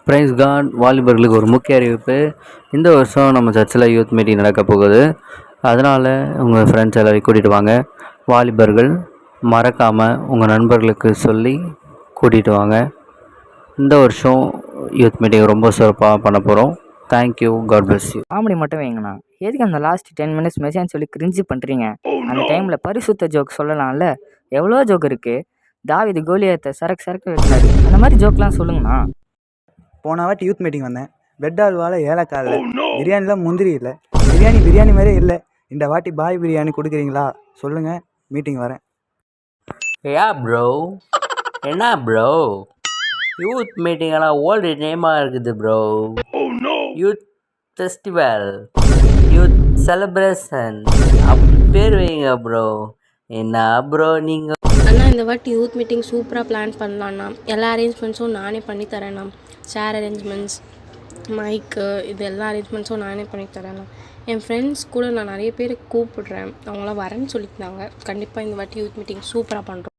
Price God வாலிபர்களுக்கு ஒரு முக்கிய அறிவிப்பு. இந்த வருஷம் நம்ம சர்ச்சில் யூத் மீட்டிங் நடக்க போகுது. அதனால் உங்கள் ஃப்ரெண்ட்ஸ் எல்லோரையும் கூட்டிகிட்டு வாங்க. வாலிபர்கள் மறக்காமல் உங்கள் நண்பர்களுக்கு சொல்லி கூட்டிகிட்டு வாங்க. இந்த வருஷம் யூத் மீட்டிங் ரொம்ப சிறப்பாக பண்ண போகிறோம். Thank you, God bless you. Comedy மட்டும் வைங்கண்ணா. எதுக்கு அந்த லாஸ்ட் 10 minutes மெசேஜ் சொல்லி கிரிஞ்சு பண்ணுறீங்க? அந்த டைமில் பரிசுத்த ஜோக் சொல்லலாம்ல. எவ்வளோ ஜோக் இருக்குது. தாவீது கோலியாத்தை சரக்கு வைக்கிறாரு. அந்த மாதிரி ஜோக்லாம் சொல்லுங்கண்ணா. போன வாட்டி யூத் மீட்டிங் வந்தேன். பெட் அல்வாவில் ஏலக்காய் இல்லை, பிரியாணியில் முந்திரி இல்லை, பிரியாணி மாதிரியே இல்லை. இந்த வாட்டி பாய் பிரியாணி கொடுக்குறீங்களா சொல்லுங்கள், மீட்டிங் வரேன். ப்ரோ என்ன ப்ரோ, யூத் மீட்டிங்கெல்லாம் ஓல்டு நேமாக இருக்குது bro. Youth festival, youth celebration அப்படி பேர் வைங்க ப்ரோ. என்ன ப்ரோ நீங்கள்? அண்ணா இந்த வாட்டி யூத் மீட்டிங் சூப்பராக பிளான் பண்ணலான்னா. எல்லா அரேஞ்ச்மெண்ட்ஸும் நானே பண்ணி தரேண்ணா. சேர் அரேஞ்ச்மெண்ட்ஸ், மைக்கு, இது எல்லா அரேஞ்ச்மெண்ட்ஸும் நானே பண்ணி தரேண்ணா. என் ஃப்ரெண்ட்ஸ் கூட நான் நிறைய பேர் கூப்பிடுறேன். அவங்களாம் வரேன்னு சொல்லியிருந்தாங்க. கண்டிப்பாக இந்த வாட்டி யூத் மீட்டிங் சூப்பராக பண்ணுறோம்.